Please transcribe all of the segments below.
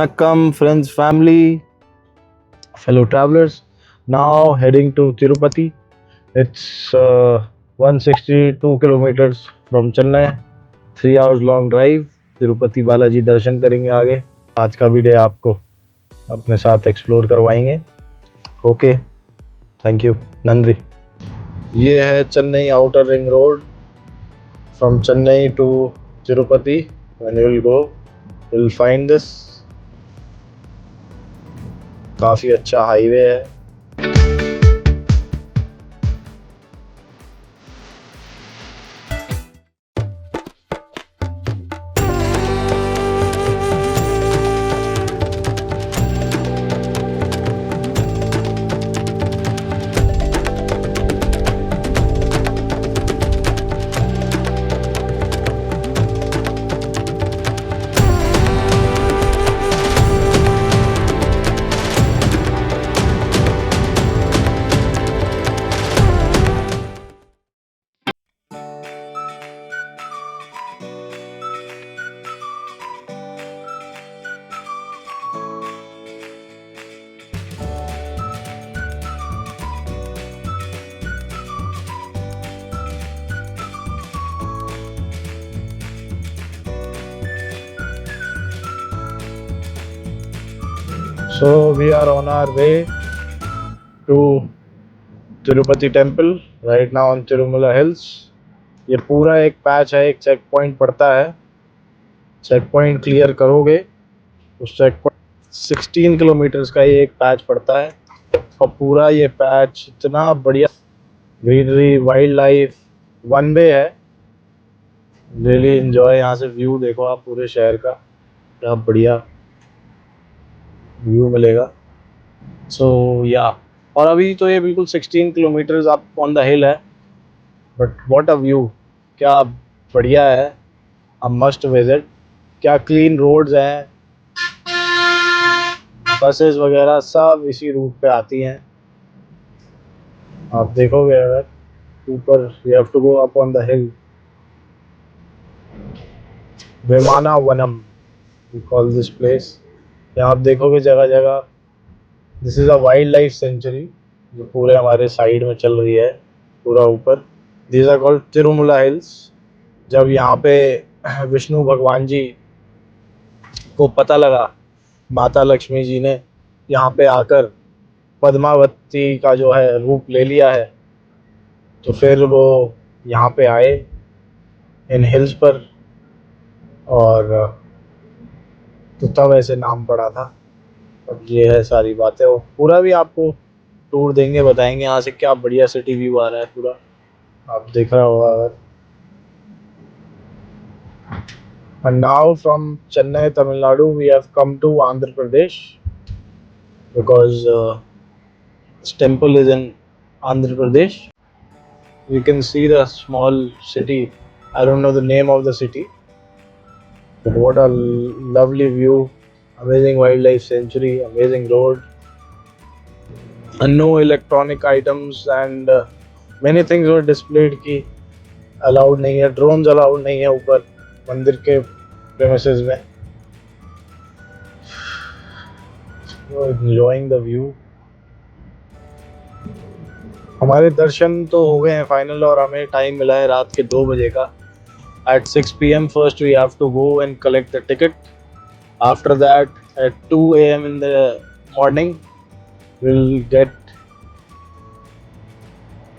Vanakkam, friends, family, fellow travelers. Now heading to Tirupati. It's 162 kilometers from Chennai. 3 hours long drive. Tirupati Balaji दर्शन करेंगे आगे. आज का video आपको अपने साथ एक्सप्लोर करवाएंगे. Okay, thank you. नंद्री. ये है Chennai outer ring road from Chennai to Tirupati. When you will go, you'll find this. काफ़ी अच्छा हाईवे है. So we are on our way to Tirupati Temple right now on Tirumala Hills. ये पूरा एक पैच है, एक चेक पॉइंट पड़ता है. चेक पॉइंट क्लियर करोगे, उस चेक पॉइंट 16 किलोमीटर्स का ये एक पैच पड़ता है. और पूरा ये पैच इतना बढ़िया, greenery, wildlife, one way है. Really enjoy. यहाँ से व्यू देखो आप पूरे शहर का, क्या बढ़िया व्यू मिलेगा. सो या, और अभी तो ये बिल्कुल 16 किलोमीटर्स अप ऑन द हिल है, बट व्हाट अ व्यू, क्या बढ़िया है. A must visit. क्या क्लीन रोड्स हैं, बसेस वगैरह सब इसी रूट पे आती हैं. आप देखोगे अगर ऊपर, you have to go up on the hill. Vimana Vanam we call this place. यहाँ आप देखोगे जगह जगह, this is a wildlife sanctuary जो पूरे हमारे साइड में चल रही है, पूरा ऊपर. These are called Tirumala hills. जब यहाँ पे विष्णु भगवान जी को पता लगा, माता लक्ष्मी जी ने यहाँ पे आकर पद्मावती का जो है रूप ले लिया है, तो फिर वो यहाँ पे आए इन हिल्स पर, और तो तब ऐसे नाम पड़ा था. अब ये है सारी बातें. वो पूरा भी आपको टूर देंगे, बताएंगे यहाँ से क्या बढ़िया सिटी व्यू आ रहा है पूरा. आप देख रहा होगा अगर. And now from Chennai, Tamil Nadu, we have come to Andhra Pradesh because this temple is in Andhra Pradesh. You can see the small city. I don't know the name of the city, but what a lovely view. Amazing wildlife sanctuary, amazing road, and no electronic items, and many things were displayed कि allowed नहीं है. Drones allowed नहीं है ऊपर मंदिर के premises में. Enjoying the view. हमारे दर्शन तो हो गए हैं फाइनल, और हमें टाइम मिला है रात के 2 बजे का. At 6 p.m. first we have to go and collect the ticket. After that, at 2 a.m. in the morning, we'll get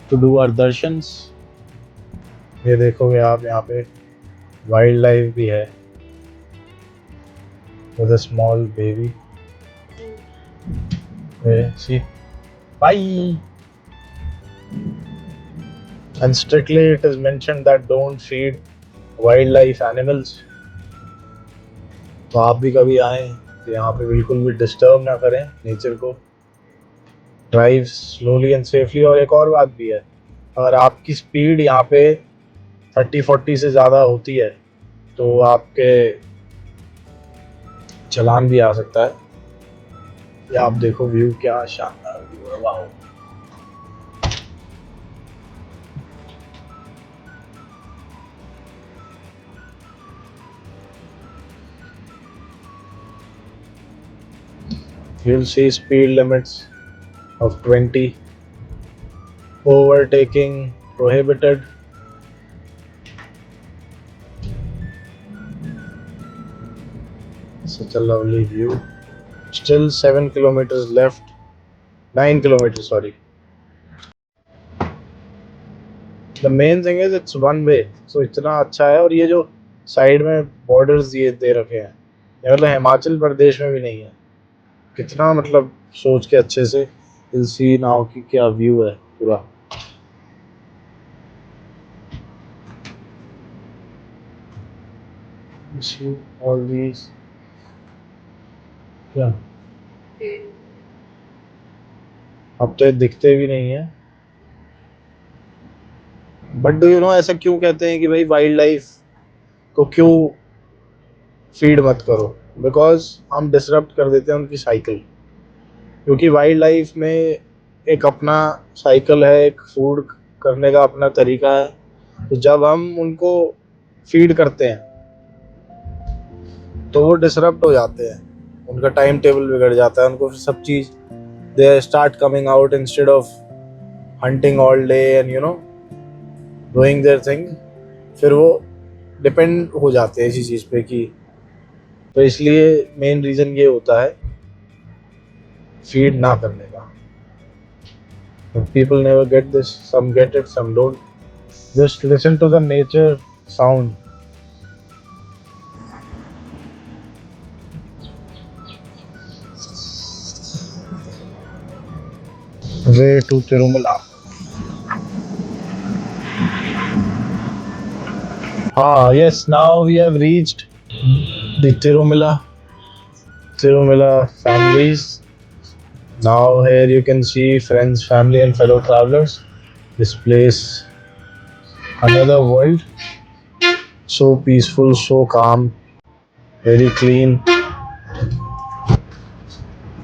to do our darshans. ये देखोगे आप, यहाँ पे वाइल्ड लाइफ भी है with a small baby. See, bye. And strictly it is mentioned that don't feed wildlife animals. तो आप भी कभी आएँ तो यहाँ पे बिल्कुल भी डिस्टर्ब ना करें नेचर को. Drive slowly and safely. और एक और बात भी है, अगर आपकी स्पीड यहाँ पे 30-40 से ज़्यादा होती है तो आपके चालान भी आ सकता है. ये आप देखो व्यू, क्या शानदार व्यू है. वाह. You'll see speed limits of 20, overtaking prohibited. Such a lovely view. Still 7 kilometers left. 9 kilometers, sorry. The main thing is it's one way. So इतना अच्छा है और ये जो साइड में बॉर्डर्स ये दे रखे हैं ये मतलब हिमाचल प्रदेश में भी नहीं है. कितना मतलब सोच के अच्छे से you'll see now कि क्या व्यू है पूरा. See all these. क्या अब तो ये दिखते भी नहीं है. बट डू यू नो ऐसा क्यों कहते हैं कि भाई वाइल्ड लाइफ को क्यों फीड मत करो. बिकॉज हम डिसरप्ट कर देते हैं उनकी साइकिल. क्योंकि वाइल्ड लाइफ में एक अपना साइकिल है, एक फूड करने का अपना तरीका है. तो जब हम उनको फीड करते हैं तो वो डिसरप्ट हो जाते हैं. उनका टाइम टेबल बिगड़ जाता है. उनको सब चीज़ they start coming out instead of hunting all day and you know doing their thing. फिर वो डिपेंड हो जाते हैं इसी चीज़ पे कि तो इसलिए मेन रीज़न ये होता है फीड ना करने का. People never get this. Some get it, some don't. Just listen to the nature sound. Way to Tirumala. Yes, now we have reached the Tirumala families. Now here you can see friends, family and fellow travelers. This place, another world. So peaceful, so calm, very clean.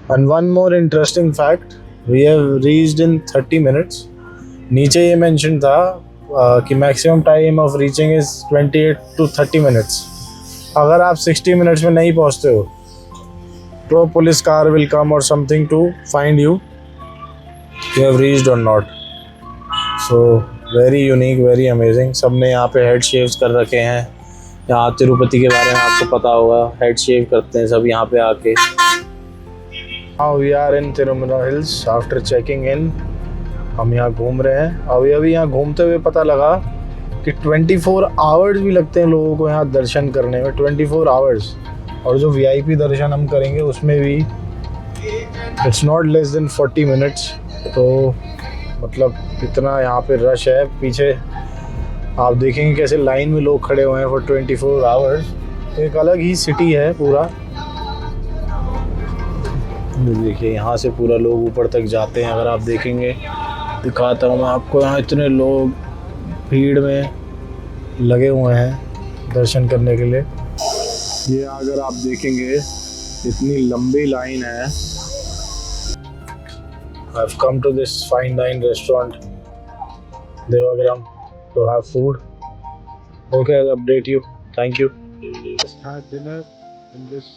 And one more interesting fact, we have reached in 30 minutes. नीचे ये mention था कि maximum time of reaching is 28 to 30 minutes. अगर आप 60 minutes में नहीं पहुंचते हो तो पुलिस कार विल कम और something to find you have reached or not. So very unique, very amazing. सब ने यहाँ पे हेड शेव्स कर रखे हैं. यहाँ तिरुपति के बारे में आपको पता होगा, हेड शेव करते हैं सब यहाँ पे आके. Now we are in Tirumala hills after checking in. हम यहाँ घूम रहे हैं. अभी यहाँ घूमते हुए पता लगा कि 24 आवर्स भी लगते हैं लोगों को यहाँ दर्शन करने में. 24 आवर्स. और जो वीआईपी दर्शन हम करेंगे उसमें भी it's not less than 40 minutes. तो मतलब इतना यहाँ पे रश है. पीछे आप देखेंगे कैसे लाइन में लोग खड़े हुए हैं फॉर 24 आवर्स. एक अलग ही सिटी है पूरा. देखिए यहाँ से पूरा लोग ऊपर तक जाते हैं. अगर आप देखेंगे, दिखाता हूँ मैं आपको. यहाँ इतने लोग भीड़ में लगे हुए हैं दर्शन करने के लिए. ये अगर आप देखेंगे इतनी लंबी लाइन है. I've come to this fine dine restaurant Devagram to have food. Okay, I'll update you. Thank you. Just had dinner in this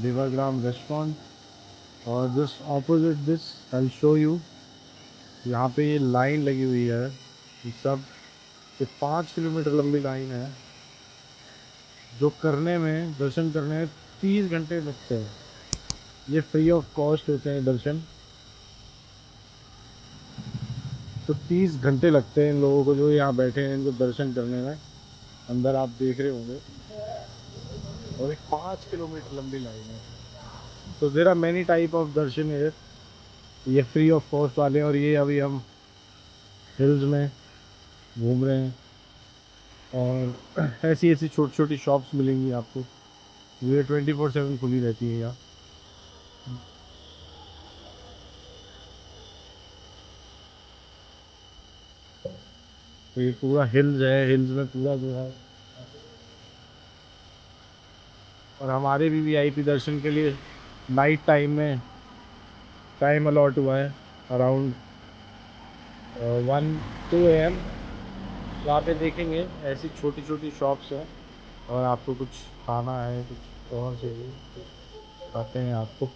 Devagram restaurant. और just opposite this I'll show you. यहाँ पे ये line लगी हुई है. ये सब ये 5 किलोमीटर लंबी लाइन है जो करने में, दर्शन करने में 30 घंटे लगते हैं. ये फ्री ऑफ कॉस्ट होते हैं दर्शन. तो 30 घंटे लगते हैं इन लोगों को जो यहाँ बैठे हैं इनको दर्शन करने में. अंदर आप देख रहे होंगे. और एक 5 किलोमीटर लंबी लाइन है. तो there are many type of darshan है. ये फ्री ऑफ कॉस्ट वाले. और ये अभी हम हिल्स में घूम रहे हैं. और ऐसी ऐसी छोटी छोटी शॉप्स मिलेंगी आपको. ये 24/7 खुली रहती है यहाँ. तो ये पूरा हिल्स है. हिल्स में पूरा जो है. और हमारे भी वीआईपी दर्शन के लिए नाइट टाइम में टाइम अलॉट हुआ है अराउंड 1-2 AM. तो आप ये देखेंगे ऐसी छोटी छोटी शॉप्स हैं. और आपको कुछ खाना है, कुछ और चाहिए, खाते हैं आपको.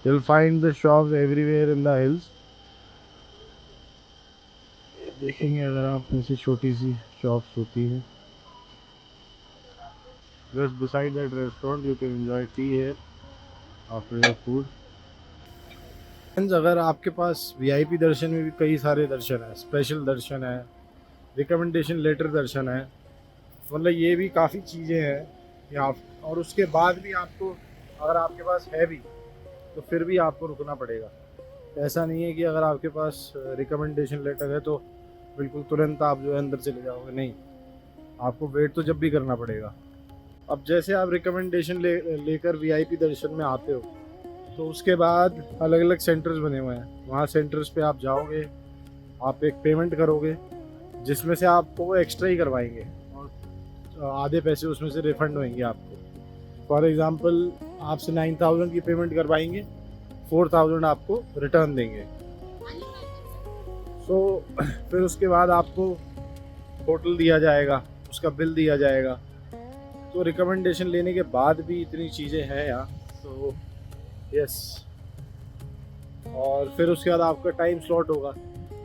You'll find the shops everywhere in the hills. देखेंगे अगर आप ऐसी छोटी सी शॉप्स होती हैं. Just beside that restaurant you can enjoy tea here after your food. Friends, अगर आपके पास VIP दर्शन में भी कई सारे दर्शन है, स्पेशल दर्शन है, रिकमेंडेशन लेटर दर्शन है, मतलब ये भी काफ़ी चीज़ें हैं कि आप, और उसके बाद भी आपको अगर आपके पास है भी तो फिर भी आपको रुकना पड़ेगा. ऐसा नहीं है कि अगर आपके पास रिकमेंडेशन लेटर है तो बिल्कुल तुरंत आप जो है अंदर चले जाओगे, नहीं, आपको वेट तो जब भी करना पड़ेगा. अब जैसे आप रिकमेंडेशन लेकर VIP दर्शन में आते हो तो उसके बाद अलग अलग सेंटर्स बने हुए हैं. वहाँ सेंटर्स पे आप जाओगे, आप एक पेमेंट करोगे जिसमें से आपको वो एक्स्ट्रा ही करवाएंगे और आधे पैसे उसमें से रिफंड होंगे आपको. फॉर एग्ज़ाम्पल आपसे 9,000 की पेमेंट करवाएंगे, 4,000 आपको रिटर्न देंगे. सो फिर उसके बाद आपको टोटल दिया जाएगा, उसका बिल दिया जाएगा. तो रिकमेंडेशन लेने के बाद भी इतनी चीज़ें हैं यहाँ. तो यस, और फिर उसके बाद आपका टाइम स्लॉट होगा.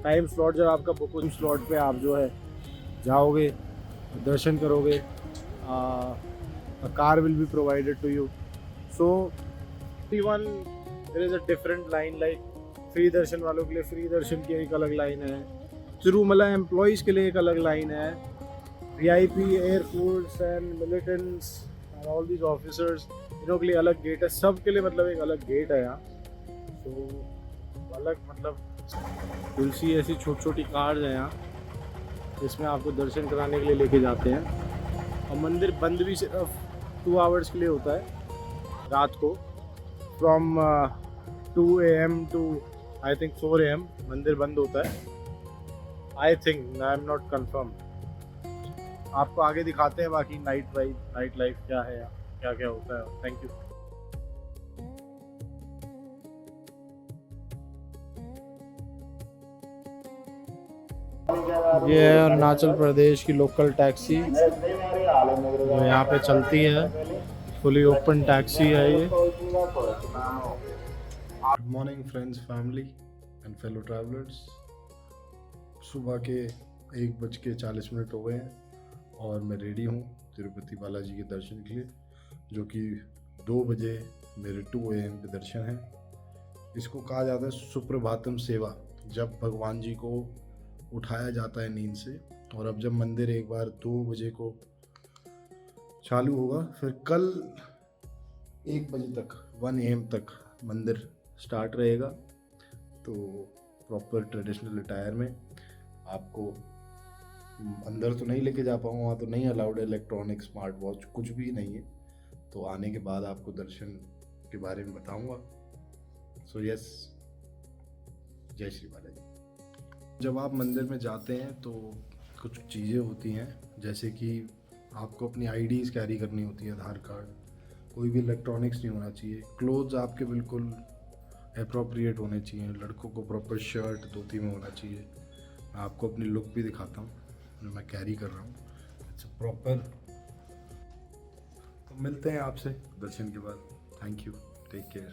टाइम स्लॉट जब आपका बुकिंग स्लॉट पे आप जो है जाओगे, दर्शन करोगे, car will be provided to you. So even there is a different line. Like free darshan वालों के लिए फ्री दर्शन की एक अलग लाइन है, तिरुमला एम्प्लॉयज़ के लिए एक अलग लाइन है, VIP air force and militants and all these officers, इनों के लिए अलग गेट है. सब के लिए मतलब एक अलग गेट है यहाँ. तो अलग मतलब तुलसी ऐसी छोटी छोटी कार्स हैं यहाँ जिसमें आपको दर्शन कराने के लिए लेके जाते हैं. और मंदिर बंद भी सिर्फ 2 आवर्स के लिए होता है रात को. From 2 AM to I think 4 AM मंदिर बंद होता है. I think, I am not confirm. आपको आगे दिखाते हैं बाकी नाइट लाइफ क्या है, क्या क्या होता है. Thank you. ये है अरुणाचल प्रदेश की लोकल टैक्सी जो यहाँ पे चलती है. फुली ओपन टैक्सी है ये. Good morning friends, family and fellow travellers. सुबह के 1:40 हो गए हैं और मैं रेडी हूँ तिरुपति बालाजी के दर्शन के लिए, जो कि 2 बजे मेरे 2 AM पे दर्शन है. इसको कहा जाता है सुप्रभातम सेवा, जब भगवान जी को उठाया जाता है नींद से. और अब जब मंदिर एक बार 2 बजे को चालू होगा, फिर कल 1 बजे तक 1 AM तक मंदिर स्टार्ट रहेगा. तो प्रॉपर ट्रेडिशनल अटायर में आपको अंदर तो नहीं लेके जा पाऊँगा, वहाँ तो नहीं अलाउड है इलेक्ट्रॉनिक, स्मार्ट वॉच कुछ भी नहीं है. तो आने के बाद आपको दर्शन के बारे में बताऊँगा. सो यस, जय श्री बालाजी. जब आप मंदिर में जाते हैं तो कुछ चीज़ें होती हैं, जैसे कि आपको अपनी IDs कैरी करनी होती है, आधार कार्ड, कोई भी इलेक्ट्रॉनिक्स नहीं होना चाहिए. क्लोथ्स आपके बिल्कुल अप्रोप्रिएट होने चाहिए. लड़कों को प्रॉपर शर्ट धोती में होना चाहिए. मैं आपको अपनी लुक भी दिखाता हूँ जो मैं कैरी कर रहा हूँ. It's proper. तो मिलते हैं आपसे दर्शन के बाद. Thank you, take care.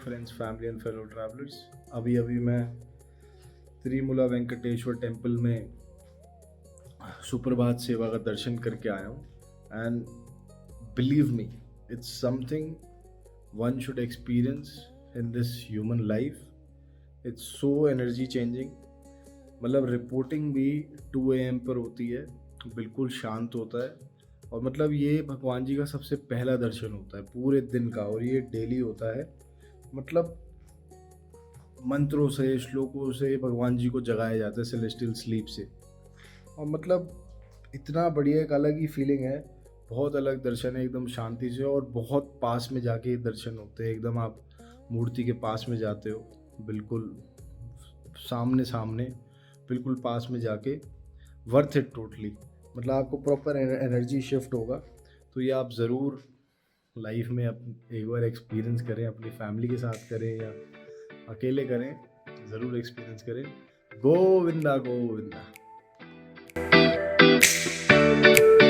Friends, family and fellow travellers, अभी मैं त्रिमुला वेंकटेश्वर टेम्पल में सुप्रभात सेवा का दर्शन करके आया हूँ. And believe me, it's something one should experience in this human life. It's so energy changing. मतलब रिपोर्टिंग भी 2 AM पर होती है, बिल्कुल शांत होता है. और मतलब ये भगवान जी का सबसे पहला दर्शन होता है पूरे दिन का, और ये डेली होता है. मतलब मंत्रों से, श्लोकों से भगवान जी को जगाया जाता है सेलेस्टियल स्लीप से. और मतलब इतना बढ़िया, एक अलग ही फीलिंग है. बहुत अलग दर्शन है, एकदम शांति से. और बहुत पास में जाके दर्शन होते हैं, एकदम आप मूर्ति के पास में जाते हो, बिल्कुल सामने बिल्कुल पास में जाके. Worth it totally. मतलब आपको प्रॉपर एनर्जी शिफ्ट होगा. तो ये आप ज़रूर लाइफ में एक बार एक्सपीरियंस करें, अपनी फैमिली के साथ करें या अकेले करें, ज़रूर एक्सपीरियंस करें। गोविंदा गोविंदा।